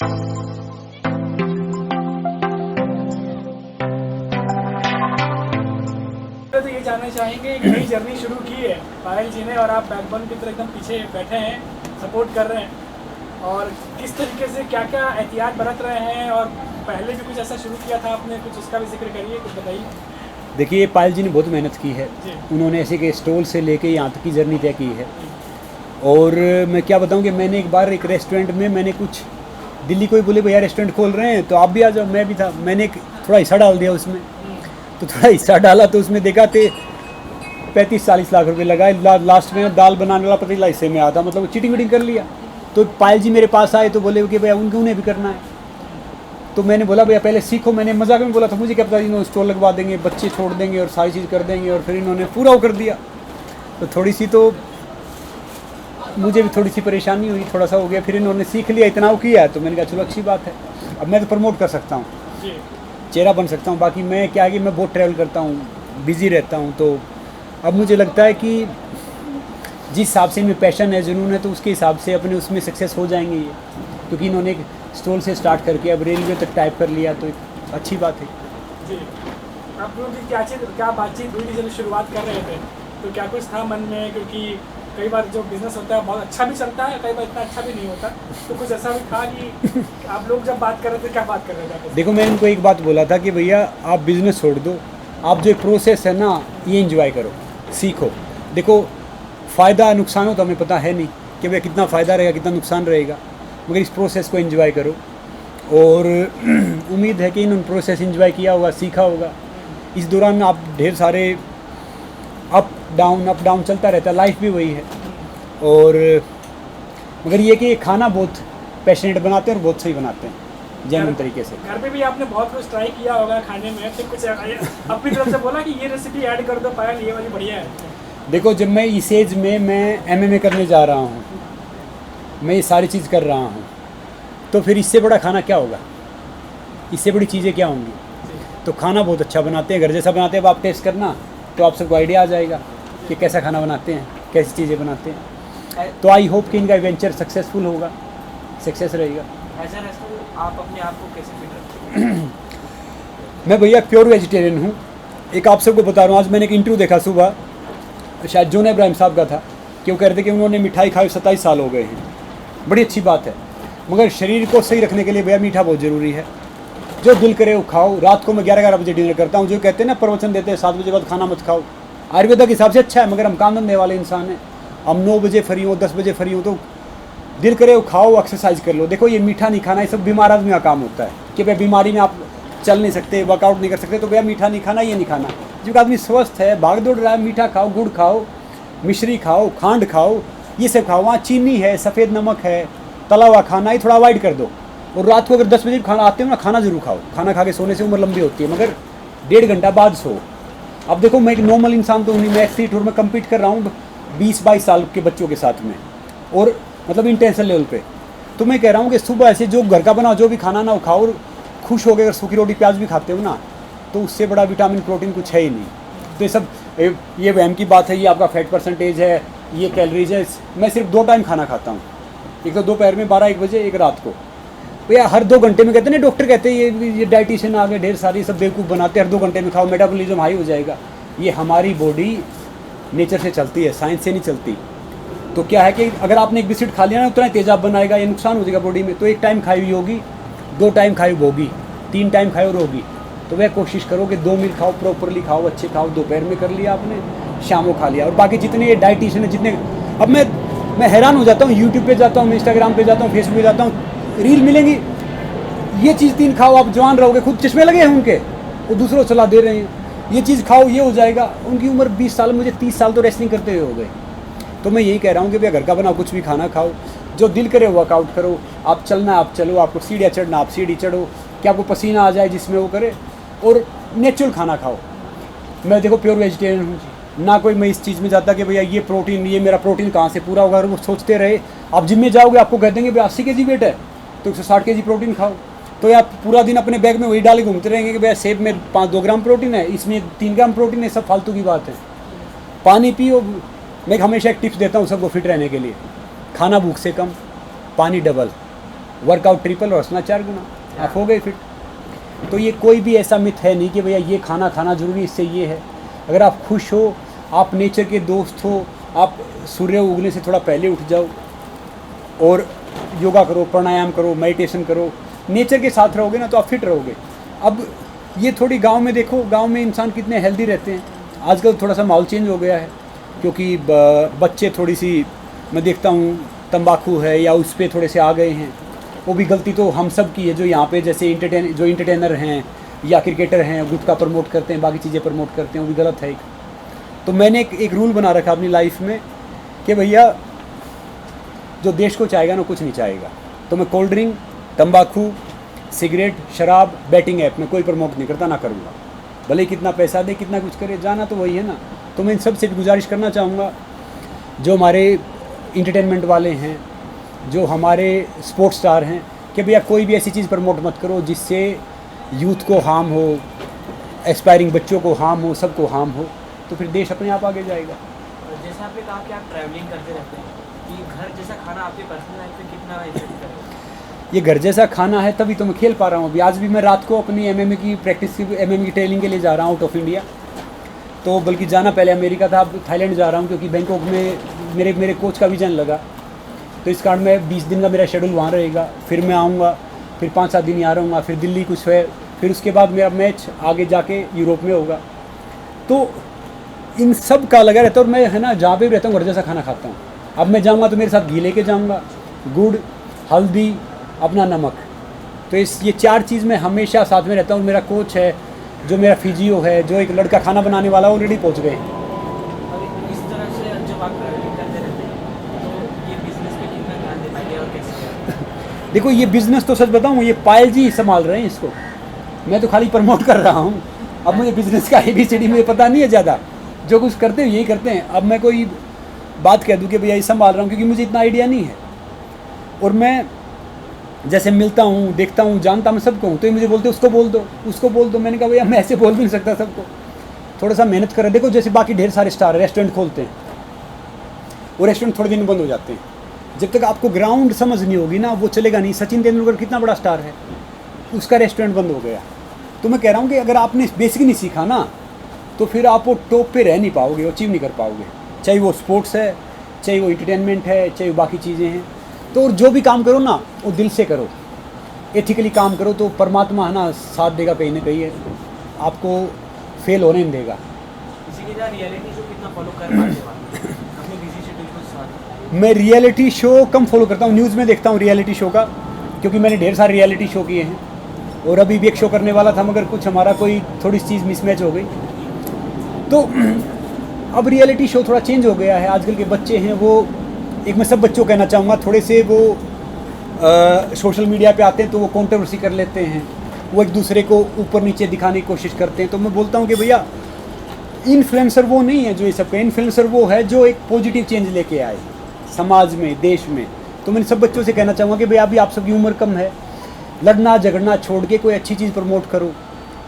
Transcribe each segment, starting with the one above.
तो ये जानना चाहेंगे कि नई जर्नी शुरू की है पायल जी ने और आप बैकबोन की तरह एकदम पीछे बैठे हैं, सपोर्ट कर रहे हैं, और किस तरीके से क्या क्या एहतियात बरत रहे हैं, और पहले भी कुछ ऐसा शुरू किया था आपने, कुछ उसका भी जिक्र करिए, कुछ बताइए। देखिए, पायल जी ने बहुत मेहनत की है। जी। उन्होंने ऐसे के स्टॉल से लेके यहाँ तक की जर्नी तय की है। और मैं क्या बताऊँ कि मैंने एक बार एक रेस्टोरेंट में मैंने कुछ दिल्ली कोई बोले भैया रेस्टोरेंट खोल रहे हैं तो आप भी आ जाओ, मैं भी था, मैंने एक थोड़ा हिस्सा डाल दिया उसमें। तो थोड़ा हिस्सा डाला तो उसमें देखा थे 35-40 लाख रुपए लगाए। लास्ट में दाल बनाने वाला पतीला हिस्से में आता, मतलब चीटिंग वीटिंग कर लिया। तो पायल जी मेरे पास आए तो बोले कि भैया उन्हें भी करना है। तो मैंने बोला भैया पहले सीखो, मैंने मजाक में बोला था, मुझे क्या पता इन्होंने स्टॉल लगवा देंगे, बच्चे छोड़ देंगे और सारी चीज़ कर देंगे, और फिर इन्होंने पूरा वो कर दिया। तो थोड़ी सी तो मुझे भी थोड़ी सी परेशानी हुई, थोड़ा सा हो गया। फिर इन्होंने सीख लिया, इतना वो किया, तो मैंने कहा चलो अच्छी बात है, अब मैं तो प्रमोट कर सकता हूँ, चेहरा बन सकता हूँ। बाकी मैं क्या है कि मैं बहुत ट्रैवल करता हूँ, बिज़ी रहता हूँ। तो अब मुझे लगता है कि जिस हिसाब से इनमें पैशन है, जुनून है, तो उसके हिसाब से अपने उसमें सक्सेस हो जाएंगे ये, क्योंकि इन्होंने एक स्टॉल से स्टार्ट करके अब रेलवे तक टाइप कर लिया, तो एक अच्छी बात है। जी, आप लोग की क्या बातचीत हुई थी जब शुरुआत कर रहे थे, तो क्या कुछ था मन में? क्योंकि कई बार जो बिजनेस होता है बहुत अच्छा भी चलता है, कई बार इतना अच्छा भी नहीं होता, तो कुछ ऐसा भी था कि आप लोग जब बात कर रहे थे, क्या बात कर रहे थे? देखो, मैं इनको एक बात बोला था कि भैया आप बिज़नेस छोड़ दो, आप जो प्रोसेस है ना ये इंजॉय करो, सीखो। देखो, फ़ायदा नुकसान हो तो हमें पता है नहीं कि भैया कितना फ़ायदा रहेगा कितना नुकसान रहेगा, मगर इस प्रोसेस को एंजॉय करो। और उम्मीद है कि इन्होंने प्रोसेस एंजॉय किया होगा, सीखा होगा। इस दौरान आप ढेर सारे अप डाउन चलता रहता है, लाइफ भी वही है। और मगर ये कि खाना बहुत पैशनेट बनाते हैं और बहुत सही बनाते हैं, जेन्युइन तरीके से। घर पे भी आपने बहुत कुछ ट्राई किया होगा खाने में, फिर कुछ अपनी तरफ से बोला कि ये रेसिपी ऐड कर दो पायल, ये वाली बढ़िया है? देखो, जब मैं इस एज में मैं MMA करने जा रहा हूँ, मैं ये सारी चीज़ कर रहा हूँ, तो फिर इससे बड़ा खाना क्या होगा, इससे बड़ी चीज़ें क्या होंगी? तो खाना बहुत अच्छा बनाते हैं, घर जैसा बनाते हैं। अब आप टेस्ट करना तो आप सबको आइडिया आ जाएगा कि कैसा खाना बनाते हैं, कैसी चीज़ें बनाते हैं। तो आई होप कि इनका वेंचर सक्सेसफुल होगा, सक्सेस रहेगा। एज ए रेस्टोरेंट आप अपने आप को कैसे फील रखते हैं? मैं भैया प्योर वेजिटेरियन हूँ। एक आप सबको बता रहा हूँ, आज मैंने एक इंटरव्यू देखा सुबह, शायद जोन इब्राहिम साहब का था, कि वो कह रहे थे कि उन्होंने मिठाई खाई 27 साल हो गए हैं। बड़ी अच्छी बात है, मगर शरीर को सही रखने के लिए भैया मीठा बहुत ज़रूरी है। जो दिल करे वो खाओ। रात को मैं 11-11 बजे डिनर करता हूँ। जो कहते हैं ना, प्रवचन देते हैं 7 बजे बाद खाना मत खाओ, आयुर्वेदा के हिसाब से अच्छा है, मगर हम काम धंधे वाले इंसान हैं। हम 9 बजे फ्री हो, 10 बजे फ्री हो, तो दिल करे वो खाओ, एक्सरसाइज कर लो। देखो, ये मीठा नहीं खाना, ये सब बीमार आदमी का काम होता है कि भाई बीमारी में आप चल नहीं सकते, वर्कआउट नहीं कर सकते, तो भैया मीठा नहीं खाना, ये नहीं खाना। जो आदमी स्वस्थ है, भाग दौड़ रहा है, मीठा खाओ, गुड़ खाओ, मिश्री खाओ, खांड खाओ, ये सब खाओ। वहाँ चीनी है, सफ़ेद नमक है, तला हुआ खाना, ये थोड़ा अवॉइड कर दो। और रात को अगर 10 बजे खाना आते हो ना, खाना जरूर खाओ। खाना खा के सोने से उम्र लंबी होती है, मगर 1.5 घंटा बाद सो। अब देखो, मैं एक नॉर्मल इंसान तो नहीं, मैं एथलीट और मैं कम्पीट कर रहा हूँ 20-22 साल के बच्चों के साथ में, और मतलब इंटेंशन लेवल पे। तो मैं कह रहा हूँ कि सुबह ऐसे जो घर का बना जो भी खाना ना वो खाओ, और खुश हो गए। अगर सूखी रोटी प्याज भी खाते हो ना, तो उससे बड़ा विटामिन प्रोटीन कुछ है ही नहीं। तो ये सब ये वहम की बात है, ये आपका फैट परसेंटेज है, ये कैलोरीज है। मैं सिर्फ 2 टाइम खाना खाता हूँ, एक तो दोपहर में 12-1 बजे, एक रात को। भैया हर 2 घंटे में कहते हैं ना, डॉक्टर कहते हैं ये डाइटिशियन आ गए ढेर सारी, सब बेवकूफ़ बनाते हैं, हर 2 घंटे में खाओ, मेटाबॉलिज्म हाई हो जाएगा। ये हमारी बॉडी नेचर से चलती है, साइंस से नहीं चलती। तो क्या है कि अगर आपने एक बिस्किट खा लिया ना, उतना ही तेजाब बनाएगा, ये नुकसान हो जाएगा बॉडी में। तो 1 टाइम खाई हुई होगी, 2 टाइम खाई होगी, 3 टाइम खाई और होगी। तो वह कोशिश करो कि 2 मील खाओ, प्रॉपरली खाओ, अच्छे खाओ। दोपहर में कर लिया आपने, शाम को खा लिया। और बाकी जितने ये डाइटिशियन है, जितने, अब मैं हैरान हो जाता हूँ, यूट्यूब पे जाता हूँ, इंस्टाग्राम पे जाता हूँ, फेसबुक पे जाता हूँ, रील मिलेंगी, ये चीज़ 3 खाओ आप जवान रहोगे। खुद चश्मे लगे हैं उनके, वो दूसरों को सलाह दे रहे हैं, ये चीज़ खाओ ये हो जाएगा। उनकी उम्र 20 साल, मुझे 30 साल तो रेसलिंग करते हुए हो गए। तो मैं यही कह रहा हूँ कि भैया घर का बना कुछ भी खाना खाओ, जो दिल करे वर्कआउट करो। आप चलना आप चलो, आपको सीढ़ियाँ चढ़ना आप सीढ़ी चढ़ो, कि आपको पसीना आ जाए जिसमें वो करे, और नेचुरल खाना खाओ। मैं देखो प्योर वेजिटेरियन हूँ ना, कोई मैं इस चीज़ में जाता कि भैया ये प्रोटीन, ये मेरा प्रोटीन कहाँ से पूरा होगा। वो सोचते रहे, आप जिम में जाओगे आपको कह देंगे भैया 80 kg वेट है तो 160 kg प्रोटीन खाओ। तो आप पूरा दिन अपने बैग में वही डाले घूमते रहेंगे कि भैया सेब में 2 ग्राम प्रोटीन है, इसमें 3 ग्राम प्रोटीन है। सब फालतू की बात है। पानी पियो। मैं हमेशा एक टिप्स देता हूँ सबको फिट रहने के लिए, खाना भूख से कम, पानी डबल। वर्कआउट ट्रिपल और हंसना 4 गुना, आप हो गए फिट। तो ये कोई भी ऐसा मिथ है नहीं कि भैया ये खाना खाना ज़रूरी, इससे ये है। अगर आप खुश हो, आप नेचर के दोस्त हो, आप सूर्य उगने से थोड़ा पहले उठ जाओ और योगा करो, प्राणायाम करो, मेडिटेशन करो, नेचर के साथ रहोगे ना तो आप फिट रहोगे। अब ये थोड़ी गांव में देखो, गांव में इंसान कितने हेल्दी रहते हैं। आजकल थोड़ा सा माहौल चेंज हो गया है क्योंकि बच्चे थोड़ी सी, मैं देखता हूँ तंबाकू है या उस पर थोड़े से आ गए हैं। वो भी गलती तो हम सब की है जो यहाँ पे जैसे इंटरटेनर हैं या क्रिकेटर हैं, गुटखा प्रमोट करते हैं, बाकी चीज़ें प्रमोट करते हैं, वो भी गलत है। तो मैंने एक रूल बना रखा अपनी लाइफ में कि भैया जो देश को चाहेगा ना कुछ नहीं चाहेगा। तो मैं कोल्ड ड्रिंक, तंबाकू, सिगरेट, शराब, बैटिंग ऐप में कोई प्रमोट नहीं करता, ना करूँगा। भले कितना पैसा दे, कितना कुछ करे, जाना तो वही है ना। तो मैं इन सब से भी गुजारिश करना चाहूँगा जो हमारे इंटरटेनमेंट वाले हैं, जो हमारे स्पोर्ट्स स्टार हैं, कि भैया कोई भी ऐसी चीज़ प्रमोट मत करो जिससे यूथ को हार्म हो, एस्पायरिंग बच्चों को हार्म हो, सबको हार्म हो। तो फिर देश अपने आप आगे जाएगा। जैसे आपने कहा कि आप ट्रैवलिंग करते रहते हैं, कि घर जैसा खाना आपके पर्सनल लाइफ में कितना इफेक्ट करेगा? ये घर जैसा खाना है तभी तो मैं खेल पा रहा हूँ। अभी आज भी मैं रात को अपनी MMA की प्रैक्टिस की, MMA की ट्रेनिंग के लिए जा रहा हूँ आउट ऑफ इंडिया। तो बल्कि जाना पहले अमेरिका था, अब थाईलैंड जा रहा हूँ क्योंकि बैंकॉक में मेरे कोच का विजन लगा। तो इस कारण में 20 दिन का मेरा शेड्यूल वहाँ रहेगा, फिर मैं आऊँगा, फिर 5-7 दिन यहाँ रहूँगा, फिर दिल्ली कुछ है, फिर उसके बाद मेरा मैच आगे जाके यूरोप में होगा। तो इन सब का लगा रहता है और मैं है ना जहाँ पे भी रहता हूँ घर जैसा खाना खाता हूँ। अब मैं जाऊँगा तो मेरे साथ घी लेके जाऊँगा, गुड़, हल्दी, अपना नमक। तो ये 4 चीज़ मैं हमेशा साथ में रहता हूँ। मेरा कोच है, जो मेरा फिजियो है, जो एक लड़का खाना बनाने वाला ऑलरेडी पहुँच गए हैं। और इस तरह से जब आप ट्रैवलिंग करते रहते हैं तो ये बिजनेस पे कितना ध्यान देते हैं और कैसे? देखो ये बिज़नेस तो सच बताऊँ, ये पायल जी संभाल रहे हैं इसको, मैं तो खाली प्रमोट कर रहा हूँ। अब मुझे बिज़नेस का ABCD मुझे पता नहीं है ज़्यादा, जो कुछ करते हैं यही करते हैं। अब मैं कोई बात कह दूँ कि भैया ये संभाल रहा हूँ क्योंकि मुझे इतना आइडिया नहीं है। और मैं जैसे मिलता हूँ, देखता हूँ, जानता मैं सबको हूँ, तो ये मुझे बोलते उसको बोल दो, उसको बोल दो। मैंने कहा भैया मैं ऐसे बोल भी नहीं सकता सबको, थोड़ा सा मेहनत करें। देखो जैसे बाकी ढेर सारे स्टार रेस्टोरेंट खोलते हैं, वो रेस्टोरेंट थोड़े दिन बंद हो जाते हैं। जब तक आपको ग्राउंड समझ नहीं होगी ना वो चलेगा नहीं। सचिन तेंदुलकर कितना बड़ा स्टार है, उसका रेस्टोरेंट बंद हो गया। तो मैं कह रहा हूँ कि अगर आपने बेसिक नहीं सीखा ना तो फिर आप वो टॉप पे रह नहीं पाओगे, अचीव नहीं कर पाओगे। चाहे वो स्पोर्ट्स है, चाहे वो इंटरटेनमेंट है, चाहे वो बाकी चीज़ें हैं। तो और जो भी काम करो ना वो दिल से करो, एथिकली काम करो, तो परमात्मा है ना साथ देगा कहीं ना कहीं, आपको फेल होने नहीं देगा। इसी के साथ रियलिटी शो कितना फॉलो कर पाते हो आप अपने बिजी शेड्यूल के साथ? मैं रियलिटी शो कम फॉलो करता हूँ, न्यूज़ में देखता हूँ रियलिटी शो का, क्योंकि मैंने ढेर सारे रियलिटी शो किए हैं। और अभी भी एक शो करने वाला था मगर कुछ हमारा कोई थोड़ी सी चीज़ मिसमैच हो गई। तो अब रियलिटी शो थोड़ा चेंज हो गया है। आजकल के बच्चे हैं वो, एक मैं सब बच्चों को कहना चाहूँगा, थोड़े से वो सोशल मीडिया पे आते हैं तो वो कंट्रोवर्सी कर लेते हैं, वो एक दूसरे को ऊपर नीचे दिखाने की कोशिश करते हैं। तो मैं बोलता हूँ कि भैया इन्फ्लुएंसर वो नहीं है जो ये सब, इन्फ्लुएंसर वो है जो एक पॉजिटिव चेंज लेके आए समाज में, देश में। तो मैं सब बच्चों से कहना चाहूँगा कि भैया अभी आप सबकी उम्र कम है, लड़ना झगड़ना छोड़ के कोई अच्छी चीज़ प्रमोट करो,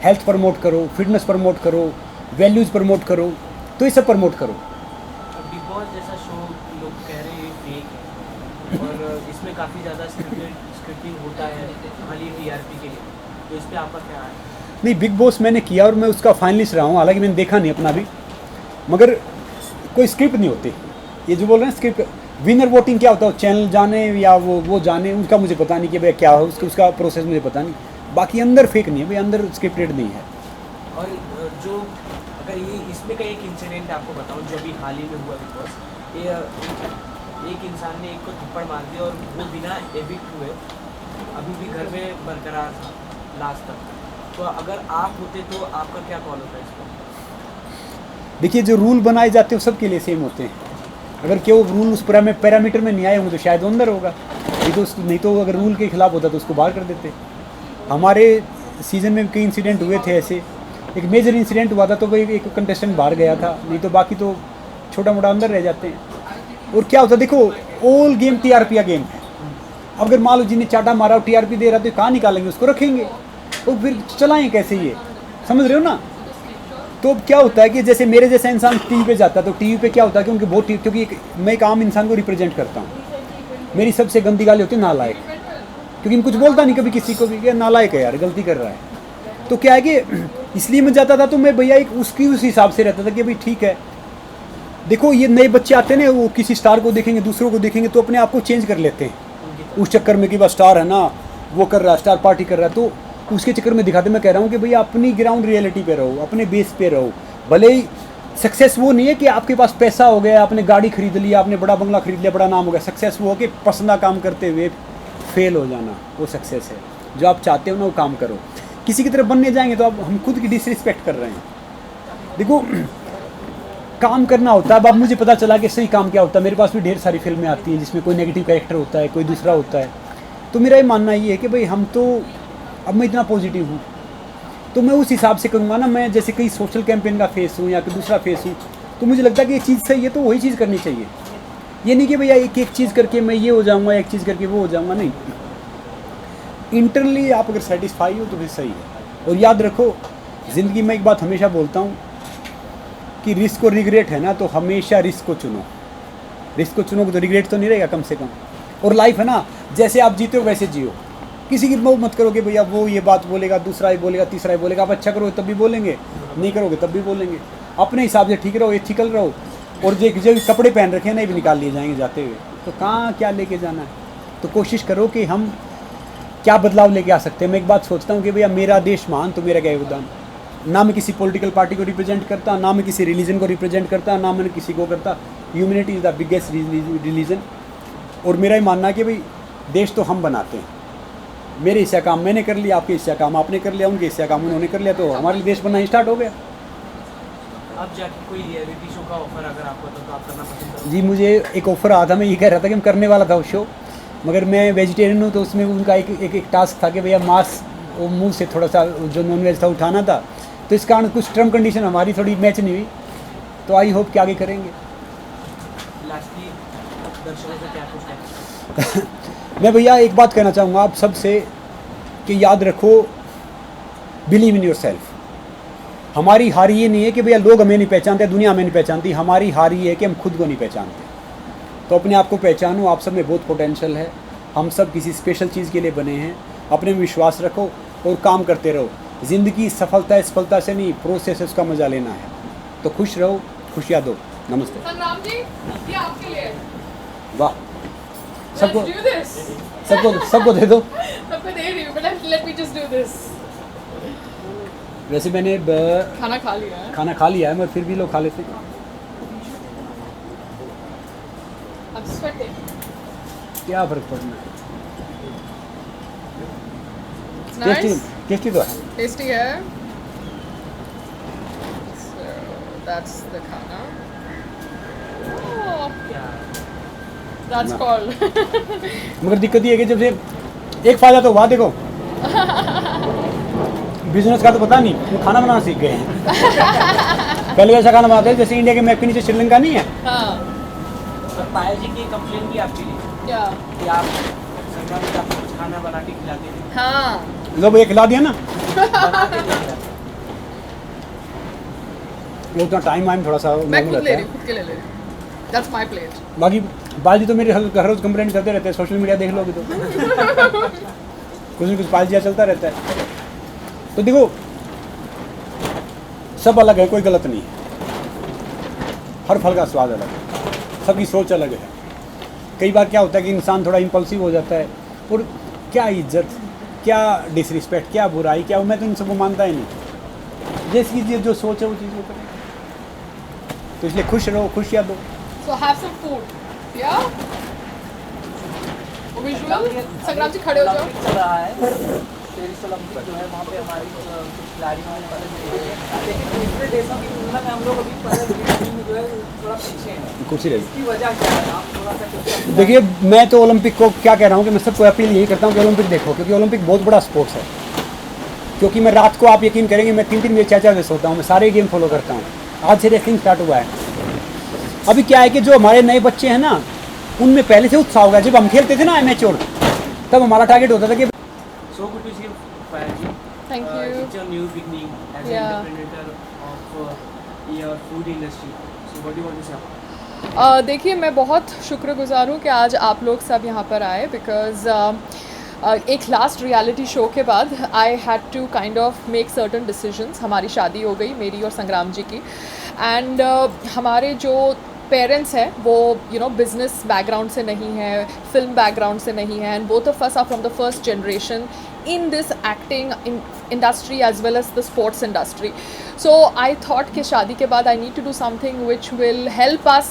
हेल्थ प्रमोट करो, फिटनेस प्रमोट करो, वैल्यूज़ प्रमोट करो, तो ये सब प्रमोट करो। बिग बॉस जैसा शो लोग कह रहे हैं फेक है और इसमें काफ़ी ज़्यादा स्क्रिप्टिंग होता है खाली TRP के लिए, तो इस पर आपका क्या है? नहीं, बिग बॉस मैंने किया और मैं उसका फाइनलिस्ट रहा हूँ, हालांकि मैंने देखा नहीं अपना भी, मगर कोई स्क्रिप्ट नहीं होती। ये जो बोल रहे हैं स्क्रिप्ट, विनर वोटिंग क्या होता है, चैनल जाने या वो जाने, उनका मुझे पता नहीं कि भाई क्या है उसका प्रोसेस मुझे पता नहीं। बाकी अंदर फेक नहीं है भाई, अंदर स्क्रिप्टेड नहीं है। और जो अगर ये इसमें का एक इंसिडेंट आपको बताऊं जो अभी हाल ही में हुआ बिग बॉस, ये एक इंसान ने एक को थप्पड़ मार दिया और वो बिना एविक्ट हुए अभी भी घर में बरकरार था लास्ट तक। तो अगर आप होते तो आपका क्या कॉल होता है इस पर? देखिए जो रूल बनाए जाते हैं वो सबके लिए सेम होते हैं। अगर क्या वो रूल उस पैरामीटर में नहीं आए होंगे तो शायद वो अंदर होगा, नहीं तो अगर रूल के खिलाफ होता तो उसको बाहर कर देते। हमारे सीज़न में कई इंसिडेंट हुए थे ऐसे। एक मेजर इंसिडेंट हुआ था तो वो एक कंटेस्टेंट बाहर गया था, नहीं तो बाकी तो छोटा मोटा अंदर रह जाते हैं। और क्या होता है, देखो ऑल गेम TRP का गेम है। अगर मान लो जिन्हें चाटा मारा और TRP दे रहा तो कहाँ निकालेंगे, उसको रखेंगे तो फिर चलाएं कैसे, ये समझ रहे हो ना। तो क्या होता है कि जैसे मेरे जैसा इंसान टीवी पे जाता है तो टीवी पे क्या होता है कि उनके बहुत, क्योंकि मैं एक आम इंसान को रिप्रेजेंट करता हूँ, मेरी सबसे गंदी गाली होती है नालायक। क्योंकि मैं कुछ बोलता नहीं कभी किसी को भी, क्या नालायक है यार, गलती कर रहा है। तो क्या है कि इसलिए मैं जाता था तो मैं भैया एक उसकी उस हिसाब से रहता था कि भाई ठीक है। देखो ये नए बच्चे आते हैं ना, वो किसी स्टार को देखेंगे, दूसरों को देखेंगे तो अपने आप को चेंज कर लेते हैं उस चक्कर में कि बस स्टार है ना, वो कर रहा है, स्टार पार्टी कर रहा है, तो उसके चक्कर में दिखाते। मैं कह रहा हूँ कि भैया अपनी ग्राउंड रियलिटी पे रहो, अपने बेस पे रहो। भले ही सक्सेस वो नहीं है कि आपके पास पैसा हो गया, आपने गाड़ी खरीद लिया, आपने बड़ा बंगला खरीद लिया, बड़ा नाम हो गया। सक्सेस वो हो कि पसंदा काम करते हुए फेल हो जाना, वो सक्सेस है। जो आप चाहते हो ना वो काम करो। किसी की तरफ बनने जाएंगे तो आप हम खुद की डिसरिस्पेक्ट कर रहे हैं। देखो काम करना होता है। अब मुझे पता चला कि सही काम क्या होता है। मेरे पास भी ढेर सारी फिल्में आती हैं जिसमें कोई नेगेटिव कैरेक्टर होता है, कोई दूसरा होता है। तो मेरा ये मानना ये है कि भाई हम तो, अब मैं इतना पॉजिटिव हूँ तो मैं उस हिसाब से करूँगा ना। मैं जैसे कई सोशल कैंपेन का फेस हूँ या कोई दूसरा फेस हूँ, तो मुझे लगता है कि ये चीज़ सही है तो वही चीज़ करनी चाहिए। ये नहीं कि भैया एक एक चीज़ करके मैं ये हो जाऊँगा, एक चीज़ करके वो हो जाऊँगा, नहीं। इंटरनली आप अगर सेटिस्फाई हो तो फिर सही है। और याद रखो, ज़िंदगी में एक बात हमेशा बोलता हूँ कि रिस्क और रिग्रेट है ना, तो हमेशा रिस्क को चुनो। रिस्क को चुनोगे तो रिग्रेट तो नहीं रहेगा कम से कम। और लाइफ है ना, जैसे आप जीते हो वैसे जियो। किसी की मत करो कि भैया वो ये बात बोलेगा, दूसरा ही बोलेगा, तीसरा ही बोलेगा। आप अच्छा करोगे तब भी बोलेंगे, नहीं करोगे तब भी बोलेंगे। अपने हिसाब से ठीक रहो, एथिकल रहो। और जो कपड़े पहन रखे हैं ना, ये भी निकाल लिए जाएंगे जाते हुए, तो कहाँ क्या लेके जाना है। तो कोशिश करो कि हम क्या बदलाव लेके आ सकते हैं। मैं एक बात सोचता हूँ कि भैया मेरा देश महान तो मेरा क्या योगदान। ना मैं किसी पॉलिटिकल पार्टी को रिप्रेजेंट करता, ना मैं किसी रिलीजन को रिप्रेजेंट करता, ना मैंने किसी को करता। Humanity is the biggest religion. और मेरा ही मानना है कि भाई देश तो हम बनाते हैं। मेरे हिस्सा काम मैंने कर लिया, आपके हिस्सा काम आपने कर लिया, उनके हिस्सा काम उन्होंने कर लिया, तो हमारे लिए देश बनना स्टार्ट हो गया। अब जाके कोई रियलिटी शो का ऑफर अगर आपको तो आप करना पसंद करोगे? जी मुझे एक ऑफ़र आया था। मैं ये कह रहा था कि मैं करने वाला था वो शो, मगर मैं वेजिटेरियन हूँ तो उसमें उनका एक टास्क था कि भैया मांस वो मुँह से थोड़ा सा जो नॉनवेज था उठाना था। तो इस कारण कुछ टर्म कंडीशन हमारी थोड़ी मैच नहीं हुई। तो आई होप कि आगे करेंगे। लास्टली दर्शकों से क्या कुछ है? मैं भैया एक बात कहना चाहूँगा आप सबसे कि याद रखो, बिलीव इन योर सेल्फ। हमारी हार ये नहीं है कि भैया लोग हमें नहीं पहचानते, दुनिया हमें नहीं पहचानती। हमारी हार ये है कि हम खुद को नहीं पहचानते। तो अपने आप को पहचानो। आप सब में बहुत पोटेंशियल है। हम सब किसी स्पेशल चीज़ के लिए बने हैं। अपने में विश्वास रखो और काम करते रहो। ज़िंदगी सफलता से नहीं, प्रोसेस है, उसका मज़ा लेना है। तो खुश रहो, खुशियाँ दो। नमस्ते। संग्राम जी, ये आपके लिए है। वाह, Let's do this. सबको दे दो। सबको दे रही हूँ, but let me just do this. वैसे मैंने खाना खा लिया है। खाना खा लिया है, मगर फिर भी लोग खा लेते हैं। I'm sweating. क्या फ़र्क पड़ना है। It's nice. टेस्टी तो है। Tasty है। So that's the खाना. Oh, क्या that's ना। called. मगर दिक्कत ये है कि जब से एक फ़ायदा तो हुआ, देखो बिजनेस का तो पता नहीं, वो खाना बनाना सीख गए हैं। पहले वैसा खाना बनाते हैं जैसे इंडिया के मैप के नीचे श्रीलंका नहीं है। हाँ, और पायल जी की कंप्लेन भी आपके लिए क्या? कि आप संग्राम जी आपको कुछ खाना बना के खिलाते थे। हाँ, लो भैया खिला दिया ना। बना के नहीं खिलाते। वो उतना टाइम वाइम थोड़ा सा मैं मालूम खुद रहता ले रही है। हूँ, खुद के लिए ले रही हूँ। That's my plate. बाकी बाजी तो मेरे हर रोज़ कंप्लेंट करते रहते हैं। सोशल मीडिया देख लोगे तो कुछ न कुछ पालजिया चलता रहता है। तो देखो सब अलग है, कोई गलत नहीं है। हर फल का स्वाद अलग है, सबकी सोच अलग है। कई बार क्या होता है कि इंसान थोड़ा इम्पल्सिव हो जाता है, और क्या इज्जत, क्या डिसरिस्पेक्ट, क्या बुराई, क्या मैं तो इन सबको मानता ही नहीं। जैसी चीज़ जो सोच है वो चीज़ को करें। तो इसलिए खुश रहो, खुशियाँ दो। So have some food. Yeah. Visual. संग्राम जी खड़े हो जाओ। ओलंपिक चल रहा है, पेरिस ओलंपिक जो है वहाँ पे हमारी कुछ खिलाड़ियों ने पदक जीते हैं। लेकिन दूसरे देशों की तुलना में हम लोग अभी पदक जीतने में जो है थोड़ा पीछे हैं। कुर्सी रही। इसकी वजह क्या है? आप थोड़ा सा कुछ देखिए मैं तो ओलंपिक को क्या कह रहा हूँ कि मैं सबको अपील यही करता हूँ कि ओलंपिक देखो, क्योंकि ओलंपिक बहुत बड़ा स्पोर्ट्स है। क्योंकि मैं रात को, आप यकीन करेंगे, मैं 3-3 बजे 4-4 बजे सोता हूँ। मैं सारे गेम फॉलो करता हूँ। आज से रेसलिंग स्टार्ट हुआ है। अभी क्या है कि जो हमारे नए बच्चे हैं ना, उनमें पहले से उत्साह होगा। जब हम खेलते थे ना एमेच्योर, तब हमारा टारगेट होता था कि So good to see you, Payal ji. Thank you. It's your new beginning as Yeah. an entrepreneur of your food industry. So what do you want to say? देखिए मैं बहुत शुक्रगुज़ार हूँ कि आज आप लोग सब यहाँ पर आए, बिकॉज़ एक लास्ट रियलिटी शो के बाद I had to kind of make certain decisions. हमारी शादी हो गई मेरी और संग्राम जी की, एंड हमारे जो पेरेंट्स हैं वो बिजनेस बैकग्राउंड से नहीं है, फिल्म बैकग्राउंड से नहीं है, and both of us are from the first generation in this acting industry as well as the sports industry. So I thought कि शादी के बाद I need to do something which will help us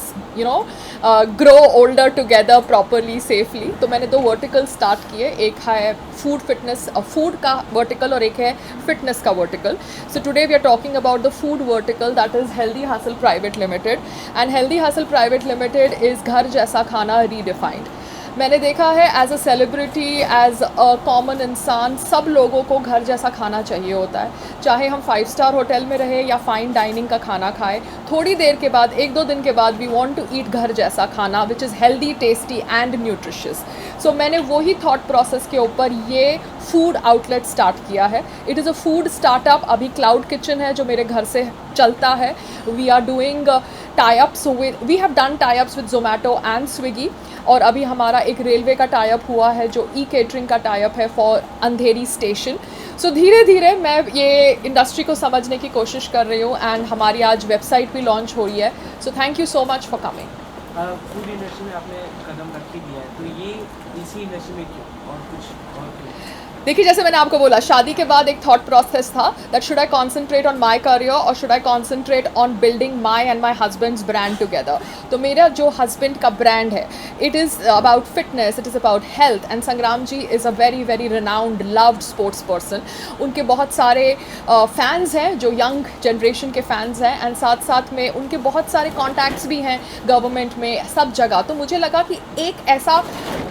grow older together properly, safely. तो मैंने 2 vertical start किए. एक है food fitness, food का वर्टिकल, और एक है फिटनेस का vertical. So today we are talking about the food vertical, that is healthy hustle private limited. And healthy hustle private limited is घर जैसा खाना रीडिफाइंड. मैंने देखा है as a celebrity, as a common इंसान, सब लोगों को घर जैसा खाना चाहिए होता है. चाहे हम 5 स्टार होटल में रहे या फाइन डाइनिंग का खाना खाएं, थोड़ी देर के बाद, 1-2 दिन के बाद वी वांट टू ईट घर जैसा खाना which is healthy, tasty and nutritious. So मैंने वही थॉट प्रोसेस के ऊपर ये फूड आउटलेट स्टार्ट किया है. It is a food startup. अभी क्लाउड किचन है जो मेरे घर से चलता है. We are doing tie ups, we have done tie ups with Zomato and Swiggy. और अभी हमारा एक रेलवे का टाई-अप हुआ है जो ई-केटरिंग का टाई-अप है फॉर अंधेरी स्टेशन. सो धीरे धीरे मैं ये इंडस्ट्री को समझने की कोशिश कर रही हूँ, एंड हमारी आज वेबसाइट भी लॉन्च हो रही है. So thank you so much for coming. Food industry में आपने कदम रख ही दिया है, तो ये इसी इंडस्ट्री में क्यों, और कुछ और क्यों? देखिए, जैसे मैंने आपको बोला, शादी के बाद एक थॉट प्रोसेस था that should I concentrate on my career और should I concentrate on building my and my husband's brand together. तो मेरा जो हस्बैंड का ब्रांड है, it is about fitness, it is about health, and Sangram ji is a very very renowned loved sports person. उनके बहुत सारे fans हैं जो यंग जनरेशन के फैंस हैं, एंड साथ साथ में उनके बहुत सारे कॉन्टैक्ट्स भी हैं गवर्नमेंट में, सब जगह. तो मुझे लगा कि एक ऐसा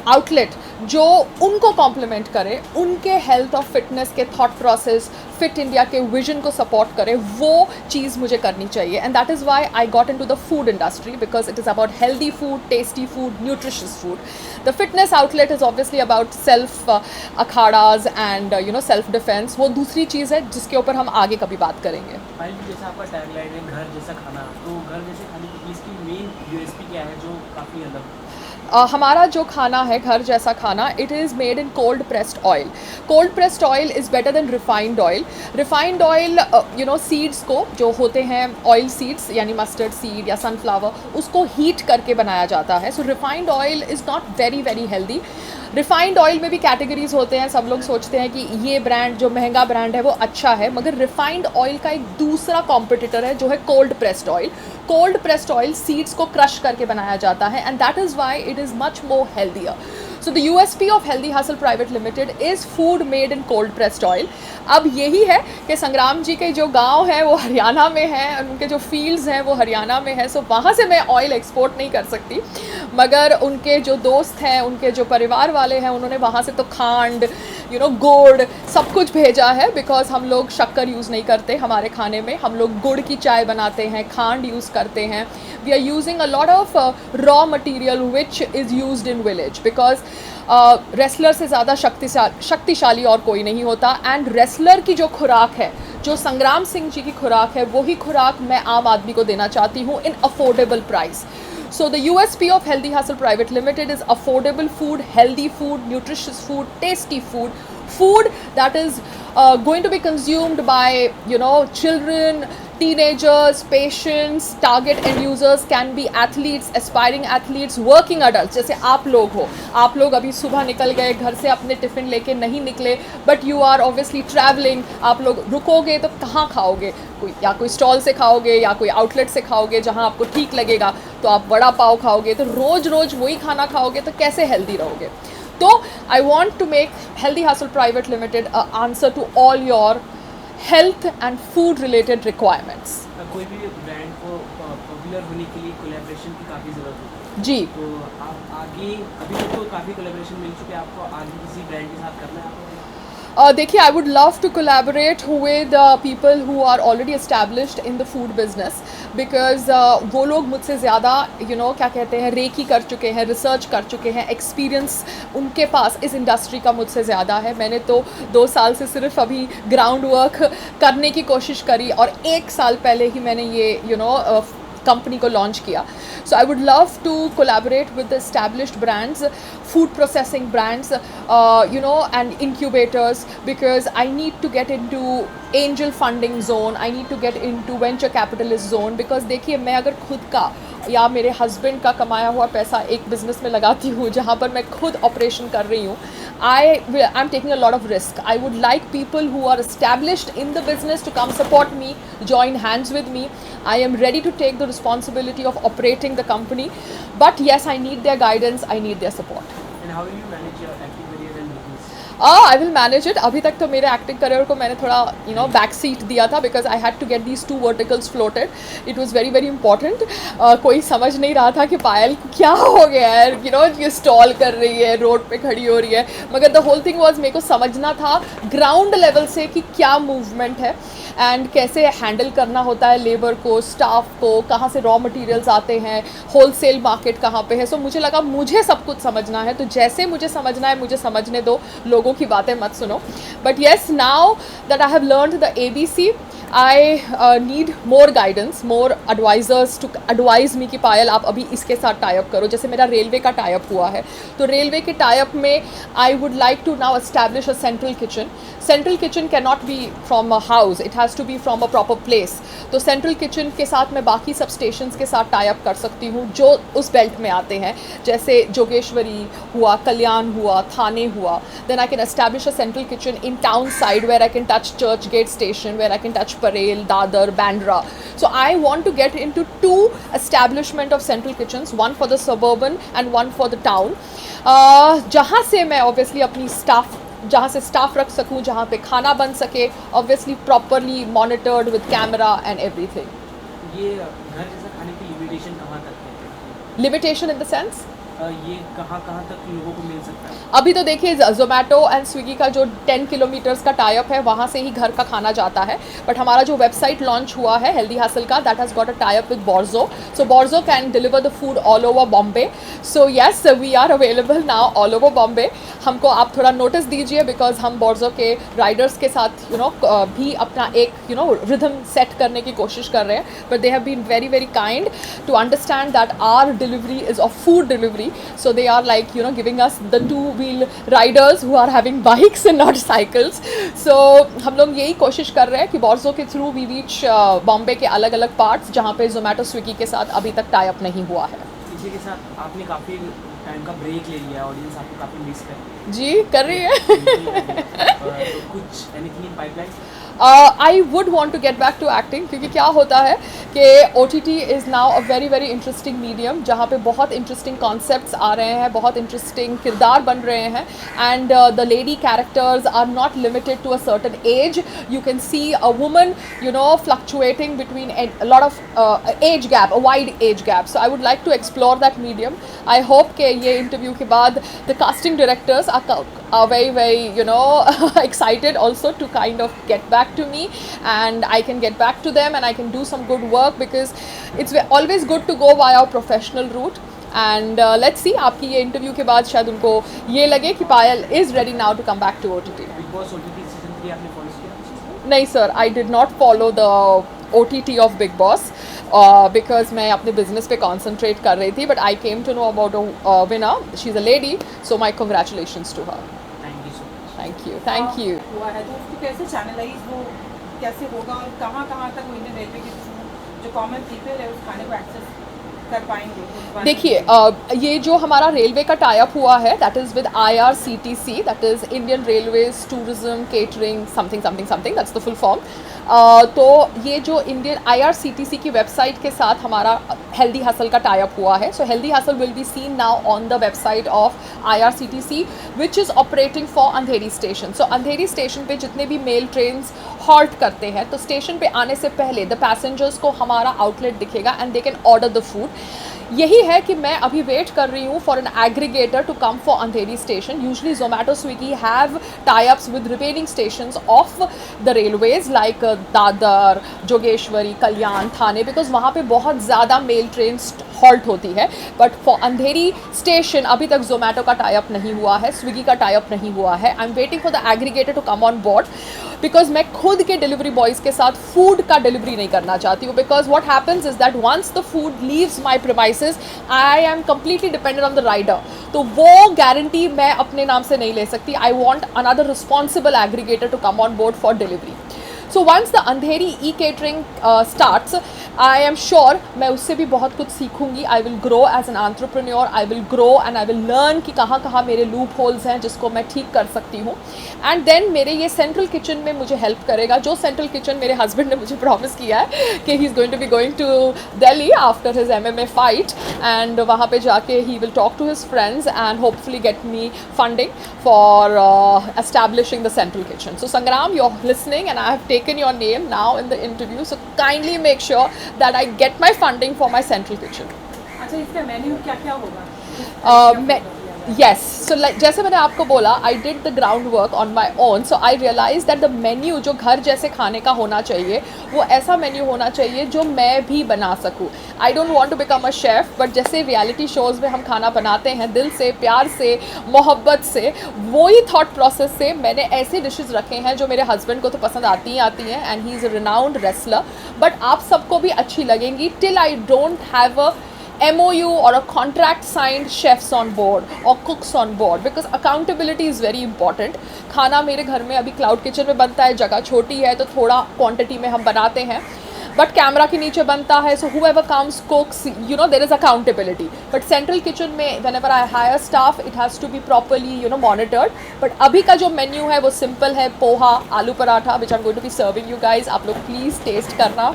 आउटलेट जो उनको कॉम्प्लीमेंट करे, उनके हेल्थ और फिटनेस के थॉट प्रोसेस, फिट इंडिया के विजन को सपोर्ट करे, वो चीज़ मुझे करनी चाहिए. And that is why I got into the food industry, because it is about healthy food, tasty food, nutritious food. The fitness outlet is obviously about self akhadas and self defence. वो दूसरी चीज़ है जिसके ऊपर हम आगे कभी बात करेंगे. फाइल जैसा आपका टैगलाइन है घर जैसा खाना, तो घर जैसे खाने की इसकी मेन यूएसपी क्या है जो काफ़ी अलग है? हमारा जो खाना है घर जैसा खाना, it is made in cold pressed oil. Cold pressed oil is better than refined oil. Refined oil seeds को, जो होते हैं ऑयल सीड्स यानी मस्टर्ड सीड या सनफ्लावर, उसको हीट करके बनाया जाता है. So refined oil is not very very healthy. Refined oil में भी कैटेगरीज होते हैं. सब लोग सोचते हैं कि ये ब्रांड जो महंगा ब्रांड है वो अच्छा है, मगर रिफाइंड ऑयल का एक दूसरा कॉम्पिटिटर है जो है cold pressed oil. Cold pressed oil seeds को क्रश करके बनाया जाता है, and that is why it is much more healthier. So the USP of Healthy Hustle Private Limited is food made in cold pressed oil. अब यही है कि संग्राम जी के जो गांव है वो हरियाणा में है, उनके जो फील्ड्स हैं वो हरियाणा में है. सो वहाँ से मैं ऑयल एक्सपोर्ट नहीं कर सकती, मगर उनके जो दोस्त हैं, उनके जो परिवार वाले हैं, उन्होंने वहाँ से तो खांड, गुड़, सब कुछ भेजा है. बिकॉज हम लोग शक्कर यूज़ नहीं करते हमारे खाने में, हम लोग गुड़ की चाय बनाते हैं, खांड यूज़ करते हैं. We are using a lot of raw material which is used in village, because wrestler से ज़्यादा शक्तिशाली और कोई नहीं होता. एंड रेसलर की जो खुराक है, जो संग्राम सिंह जी की खुराक है, वही खुराक मैं आम आदमी को देना चाहती हूँ in affordable price. So the USP of Healthy Hustle Private Limited is affordable food, healthy food, nutritious food, tasty food, food that is going to be consumed by children, teenagers, patients. Target end users can be athletes, aspiring athletes, working adults. जैसे आप लोग हो, आप लोग अभी सुबह निकल गए घर से, अपने टिफ़िन लेके नहीं निकले, but you are obviously travelling. आप लोग रुकोगे तो कहाँ खाओगे? कोई स्टॉल से खाओगे या कोई आउटलेट से खाओगे जहाँ आपको ठीक लगेगा. तो आप वड़ा पाव खाओगे, तो रोज़ रोज़ वही खाना खाओगे तो कैसे हेल्दी रहोगे? तो I want to make healthy hustle private limited answer to all your health and food related requirements. कोई भी ब्रांड को पॉपुलर होने के लिए कोलैबोरेशन की काफ़ी ज़रूरत होती है. जी. तो आप आगे, अभी तक तो काफ़ी कोलैबोरेशन मिल चुके हैं आपको, आगे किसी ब्रांड के साथ करना है आपको? देखिए, I would love to collaborate with people who are already established in the food business, because वो लोग मुझसे ज़्यादा क्या कहते हैं, रेकी कर चुके हैं, रिसर्च कर चुके हैं, एक्सपीरियंस उनके पास इस इंडस्ट्री का मुझसे ज़्यादा है. मैंने तो 2 साल से सिर्फ अभी ग्राउंड वर्क करने की कोशिश करी, और 1 साल पहले ही मैंने ये कंपनी को लॉन्च किया. So I would love to collaborate with established brands, food processing brands, and incubators, because I need to get into angel funding zone, I need to get into venture capitalist zone, because देखिए मैं अगर खुद का या मेरे husband का कमाया हुआ पैसा एक बिज़नेस में लगाती हूँ जहाँ पर मैं खुद ऑपरेशन कर रही हूँ, I'm taking a lot of risk. I would like people who are established in the business to come support me, join hands with me. I am ready to take the responsibility of operating the company, but yes, I need their guidance, I need their support. And how will you manage your acting career and business? I will manage it. अभी तक तो मेरे acting career को मैंने थोड़ा back seat दिया था, because I had to get these 2 verticals floated. It was very very important. कोई समझ नहीं रहा था कि पायल को क्या हो गया है, ये स्टॉल कर रही है, रोड पे खड़ी हो रही है, मगर द होल थिंग वॉज मेरे को समझना था ग्राउंड लेवल से कि क्या मूवमेंट है एंड कैसे हैंडल करना होता है लेबर को, स्टाफ को, कहाँ से रॉ मटेरियल्स आते हैं, होलसेल मार्केट कहाँ पे है. सो मुझे लगा मुझे सब कुछ समझना है, तो जैसे मुझे समझना है मुझे समझने दो, लोगों की बातें मत सुनो. But yes, now that I have learned the ABC, I need more guidance, more advisors to advise me कि पायल आप अभी इसके साथ टाइप करो. जैसे मेरा रेलवे का टाइप हुआ है, तो रेलवे के टाइप में I would like to now establish a central kitchen. Central kitchen can not be from a house, it has to be from a proper place. तो सेंट्रल किचन के साथ मैं बाकी सब स्टेशंस के साथ टाइप कर सकती हूँ जो उस बेल्ट में आते हैं, जैसे जोगेश्वरी हुआ, कल्याण हुआ, थाने हुआ. Then I can establish a central kitchen in town side where I can touch Churchgate station, where I can touch Parel, Dadar, Bandra. So I want to get into 2 establishment of central kitchens, one for the suburban and one for the town. जहाँ से मैं obviously अपनी जहाँ से staff रख सकूँ, जहाँ पे खाना बन सके, obviously properly monitored with camera and everything. ये घर जैसा खाने की लिमिटेशन कहाँ तक है? Limitation in the sense? ये कहाँ तक लोगों को मिल सकता है? अभी तो देखिए जोमेटो एंड स्विगी का जो 10 किलोमीटर्स का टाइप है वहाँ से ही घर का खाना जाता है. बट हमारा जो वेबसाइट लॉन्च हुआ है हेल्दी हासिल का, that has got a type with Borzo. So Borzo can deliver the food all over Bombay. So yes, we are available now all over Bombay. हमको आप थोड़ा नोटिस दीजिए, बिकॉज हम बोर्जो के राइडर्स के साथ भी अपना एक रिदम सेट करने की कोशिश कर रहे हैं. But they have been very very kind to understand that our delivery is of food delivery. So they are like giving us the 2-wheel riders who are having bikes and not cycles. So हम लोग यही कोशिश कर रहे हैं कि बोर्जो के through we reach Bombay के अलग अलग पार्ट्स जहाँ पे जोमेटो स्विगी के साथ अभी तक टाई अप नहीं हुआ है. इसी के साथ आपने काफ़ी टाइम का ब्रेक ले लिया, ऑडियंस आपको काफ़ी मिस कर रही है. जी कर रही है. तो कुछ anything in pipeline? I would want to get back to acting, क्योंकि क्या होता है कि OTT is now a very very interesting medium जहाँ पे बहुत इंटरेस्टिंग कॉन्सेप्ट्स आ रहे हैं, बहुत इंटरेस्टिंग किरदार बन रहे हैं. And the lady characters are not limited to a certain age. You can see a woman fluctuating between a lot of age gap, a wide age gap. So I would like to explore that medium. I hope कि ये interview के बाद the casting directors are very very excited also to kind of get back to me, and I can get back to them and I can do some good work, because it's always good to go via a professional route. And let's see, आपकी ये interview के बाद शायद उनको ये लगे कि पायल is ready now to come back to OTT. Big boss OTT season 3 आपने फॉलो किया? नहीं sir, I did not follow the OTT of Big Boss because मैं अपने business पे concentrate कर रही थी. But I came to know about a winner. She's a lady, so my congratulations to her. Thank you so much. Thank you. हुआ है तो उसको कैसे चैनलाइज वो कैसे होगा और कहाँ तक वो इंडियन रेलवे के थ्रू जो कॉमन पीपल है उस खाने को एक्सेस कर पाएंगे? देखिए ये जो हमारा रेलवे का टाइप हुआ है that is with IRCTC, that is Indian railways tourism catering something, that's the full form. तो ये जो इंडियन IRCTC की वेबसाइट के साथ हमारा हेल्दी हसल का टाइप हुआ है. So healthy hustle will be seen now on the website of IRCTC which is operating for Andheri station. So Andheri station पे जितने भी मेल ट्रेन्स हॉल्ट करते हैं, तो स्टेशन पे आने से पहले द पैसेंजर्स को हमारा आउटलेट दिखेगा and they can order the food. यही है कि मैं अभी वेट कर रही हूँ for an aggregator to come for Andheri station. Usually Zomato Swiggy have tie ups with remaining stations of the railways like Dadar, Jogeshwari, Kalyan, Thane, because वहाँ पे बहुत ज़्यादा मेल ट्रेन हॉल्ट होती है. बट फॉर अंधेरी स्टेशन अभी तक जोमेटो का टाई अप नहीं हुआ है, स्विगी का टाई अप नहीं हुआ है. I am waiting for the aggregator to come on board, because मैं खुद के डिलीवरी बॉयज़ के साथ फूड का डिलीवरी नहीं करना चाहती हूँ. Because what happens is that once the food leaves my premises I am completely dependent on the rider. तो वो गारंटी मैं अपने नाम से नहीं ले सकती. I want another responsible aggregator to come on board for delivery. So once the Andheri e-catering starts, I am sure मैं उससे भी बहुत कुछ सीखूंगी. I will grow as an entrepreneur. I will grow and I will learn कि कहाँ कहाँ मेरे loop holes हैं जिसको मैं ठीक कर सकती हूँ. एंड देन मेरे ये सेंट्रल किचन में मुझे हेल्प करेगा. जो सेंट्रल किचन मेरे हस्बैंड ने मुझे प्रॉमिस किया है कि he is going to be going to Delhi after his MMA fight, and वहाँ पे जाके he will talk to his friends and hopefully get me funding for establishing the central kitchen. So Sangram, you are listening and I have taken your name now in the interview, so kindly make sure that I get my funding for my central kitchen. अच्छा, इसका menu क्या क्या होगा? Yes, so like जैसे मैंने आपको बोला, I did the groundwork on my own, so I realized that the menu जो घर जैसे खाने का होना चाहिए वो ऐसा मेन्यू होना चाहिए जो मैं भी बना सकूँ. I don't want to become a chef, but जैसे रियलिटी शोज़ में हम खाना बनाते हैं दिल से, प्यार से, मोहब्बत से, वही थॉट प्रोसेस से मैंने ऐसे डिशेस रखे हैं जो मेरे हस्बैंड को तो पसंद आती हैं, and he is a renowned wrestler. But आप सबको भी अच्छी लगेंगी till I don't have a MOU or a contract signed chefs on board or cooks on board, because accountability is very important. खाना मेरे घर में अभी क्लाउड किचन में बनता है, जगह छोटी है तो थोड़ा क्वांटिटी में हम बनाते हैं, बट कैमरा के नीचे बनता है. सो whoever comes cooks, you know, there is accountability. But central kitchen में whenever I hire staff, it has to be properly, you know, monitored. But अभी का जो मेन्यू है वो सिंपल है. पोहा, आलू paratha, which I'm going to be serving you guys. आप लोग प्लीज़ टेस्ट करना.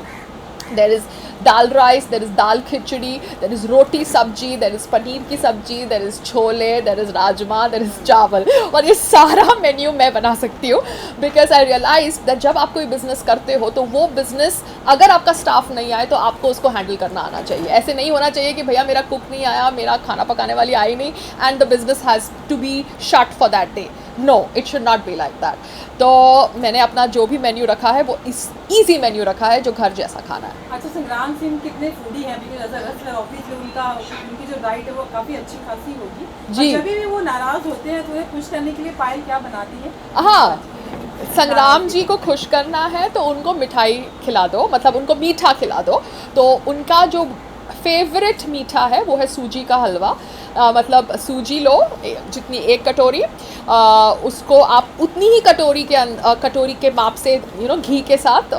There is dal rice, there is dal khichdi, there is roti sabji, there is paneer की सब्जी, there is chole, there is rajma, there is चावल. और ये सारा menu मैं बना सकती हूँ, because I realized that जब आप कोई बिज़नेस करते हो तो वो बिज़नेस अगर आपका स्टाफ नहीं आए तो आपको उसको हैंडल करना आना चाहिए. ऐसे नहीं होना चाहिए कि भैया मेरा कुक नहीं आया, मेरा खाना पकाने वाली आई नहीं, and the business has to be shut for that day. No, it should not be like that. तो मैंने अपना जो भी मेन्यू रखा है वो इस ईजी मेन्यू रखा है जो घर जैसा खाना है. अच्छा, संग्राम सिंह कितने फूडी हैं? Because as a wrestler obviously उनकी जो डाइट है वो काफ़ी अच्छी खासी होगी. जी. जब भी वो नाराज़ होते हैं तो उन्हें खुश करने के लिए पायल क्या बनाती है? हाँ, संग्राम जी को खुश करना है तो उनको मिठाई खिला दो, मतलब उनको मीठा खिला दो. तो उनका जो फेवरेट मीठा है वो है सूजी का हलवा. मतलब सूजी लो जितनी, एक कटोरी, उसको आप उतनी ही कटोरी के माप से यू नो घी के साथ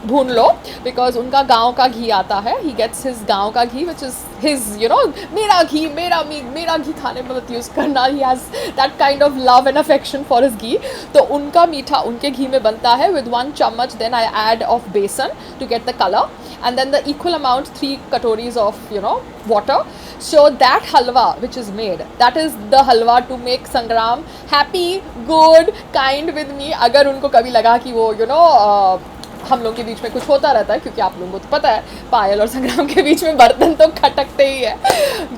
भून लो, बिकॉज उनका गांव का घी आता है. ही गेट्स हिज गांव का ghee which is his, you know, मेरा घी मेरा घी खाने में मत यूज़ करना. He has that kind of love and affection for his ghee. तो उनका मीठा उनके घी में बनता है विद 1 चम्मच. Then I add of besan to get the colour, and then the equal amount 3 katoris of, you know, water. So that halwa which is made, that is the halwa to make Sangram happy, good, kind with me. अगर उनको कभी लगा कि वो you know हम लोग के बीच में कुछ होता रहता है, क्योंकि आप लोगों को तो पता है पायल और संग्राम के बीच में बर्तन तो खटकते ही है,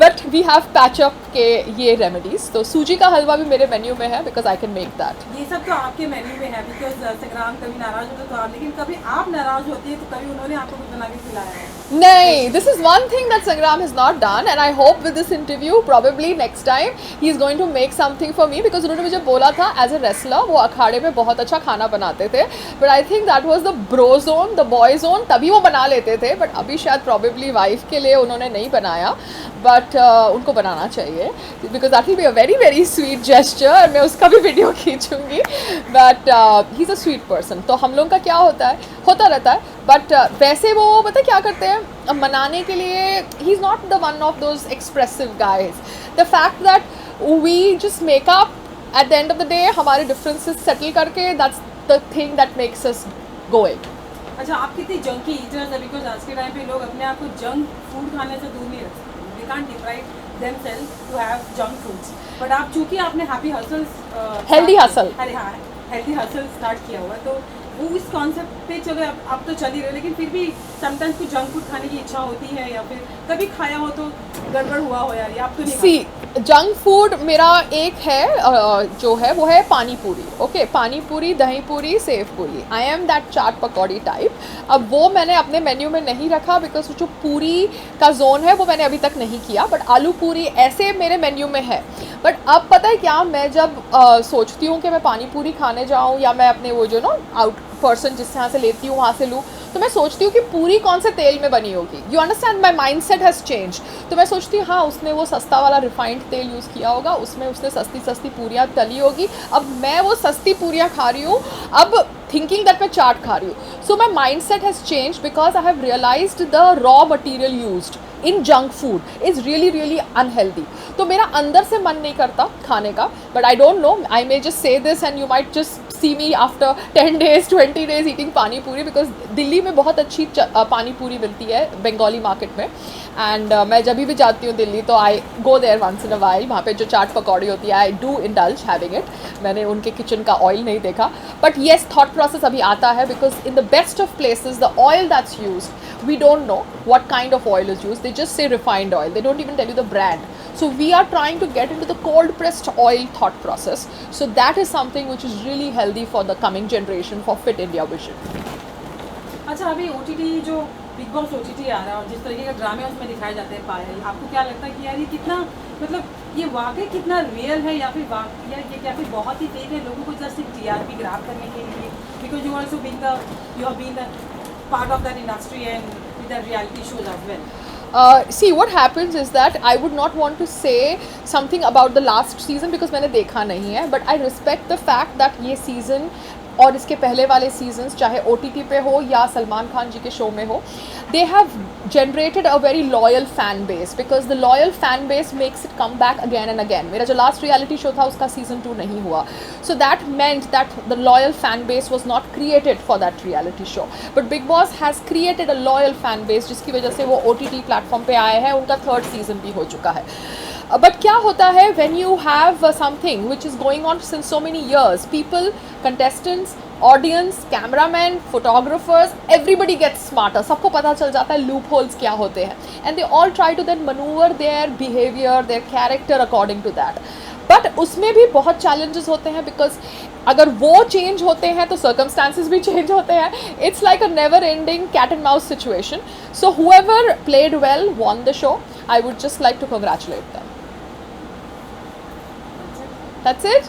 बट वी हैव पैचअप के ये रेमेडीज. तो सूजी का हलवा भी मेरे मेन्यू में है because I can make that. ये सब तो आपके मेन्यू में है बिकॉज संग्राम कभी नाराज़ होता तो आप, लेकिन कभी आप नाराज़ होती है तो कभी उन्होंने आपको कुछ बना के खिलाया है? नहीं, this is one thing that Sangram has not done, and I hope with this interview probably next time he is going to make something for me, because उन्होंने मुझे बोला था as a wrestler वो अखाड़े में बहुत अच्छा खाना बनाते थे, but I think that was the bro zone, the boy zone, तभी वो बना लेते थे. but अभी शायद probably wife के लिए उन्होंने नहीं बनाया, but उनको बनाना चाहिए because that will be a very very sweet gesture. मैं उसका भी video खींचूंगी. but he's a sweet person. तो हम लोग का क्या होता रहता है, बट वैसे वो पता क्या करते हैं मनाने के लिए. He is not the one of those expressive guys. The fact that we just make up at the end of the day, हमारे डिफरेंसेस सेटल करके, that's the thing that makes us going. अच्छा, आप कितनी junk eaters है? Because आज के time पे लोग अपने आप को जंक फूड खाने से दूर नहीं रख सकते. They can't deprive themselves to have junk foods. But आप चूंकि आपने हैप्पी हसल्स, हेल्दी हसल, अरे हाँ, हेल्दी हसल स्टार्ट किया हुआ, तो वो इस कॉन्सेप्ट पे चलो आप तो चल ही रहे, लेकिन फिर भी समटाइम्स कुछ जंक फूड खाने की इच्छा होती है, या फिर कभी खाया हो तो गड़बड़ हुआ हो यार, आप तो नहीं. सी जंक फूड मेरा एक है जो है वो है पानी पूरी। ओके, पानी पूरी, दही पूरी, सेव पूरी। I am that chaat pakodi type. अब वो मैंने अपने मेन्यू में नहीं रखा बिकॉज जो पूरी का जोन है वो मैंने अभी तक नहीं किया, बट आलू पूरी ऐसे मेरे मेन्यू में है। बट अब पता है क्या, मैं जब सोचती हूँ कि मैं पानी पूरी खाने जाऊँ या मैं अपने वो जो ना आउट पर्सन जिस यहाँ से लेती हूँ वहाँ से लूँ, तो मैं सोचती हूँ कि पूरी कौन से तेल में बनी होगी। You understand, my mind set has change. तो मैं सोचती हूँ हाँ उसने वो सस्ता वाला रिफाइंड तेल यूज़ किया होगा, उसमें उसने सस्ती सस्ती पूरियाँ तली होगी। अब मैं वो सस्ती पूरियाँ खा रही हूँ, अब थिंकिंग दैट मैं चाट खा रही हूँ। So my mind set has change because I have realised the raw material used in junk food is really unhealthy. तो मेरा अंदर से मन नहीं करता खाने का, but I don't know, I may just say this and you might just see me after 10 days 20 days eating pani puri, because Delhi में बहुत अच्छी पानी पूरी मिलती है बंगाली मार्केट में। एंड मैं जब भी जाती हूँ दिल्ली तो I go there once in a while. वहाँ पे जो चाट पकौड़ी होती है I do indulge having it. मैंने उनके किचन का ऑयल नहीं देखा, बट येस थॉट प्रोसेस अभी आता है because in the best of places the oil that's used we don't know what kind of oil is used. They just say refined oil. They don't even tell you the brand. So we are trying to get into the cold pressed oil thought process. So that is something which is really healthy for the coming generation for Fit India vision. अच्छा, अभी OTT जो big boss OTT आ रहा है और जिस तरीके का ड्रामे उसमें दिखाए जाते हैं पायल, आपको क्या लगता है कि यार ये कितना, मतलब ये वाकई कितना रियल है या फिर या ये क्या फिर बहुत ही फेक है, लोगों को जस्ट एक TRP ग्राफ करने के लिए? Because you also being the, you have been the part of that industry and with the reality shows as well. See, what happens is that I would not want to say something about the last season because मैंने देखा नहीं है, but I respect the fact that ये season और इसके पहले वाले seasons चाहे OTT पे हो या सलमान खान जी के शो में हो, they have generated a very loyal fan base because the loyal fan base makes it come back again and again. मेरा जो लास्ट रियलिटी शो था उसका सीजन 2 नहीं हुआ, so that meant that the loyal fan base was not created for that reality show. But Big Boss has created a loyal fan base जिसकी वजह से वो OTT प्लेटफॉर्म पे आए हैं, उनका 3rd सीजन भी हो चुका है। बट क्या होता है when you have something which is going on since so many years, people, contestants, audience, cameraman, photographers, everybody gets smarter. सबको पता चल जाता है लूप होल्स क्या होते हैं and they all try to then manoeuvre their behaviour, their character according to that. But उसमें भी बहुत चैलेंजेस होते हैं बिकॉज अगर वो चेंज होते हैं तो सर्कमस्टांसिस भी चेंज होते हैं। It's like a never ending cat and mouse situation. So whoever played well won the show, I would just like to congratulate them. That's it?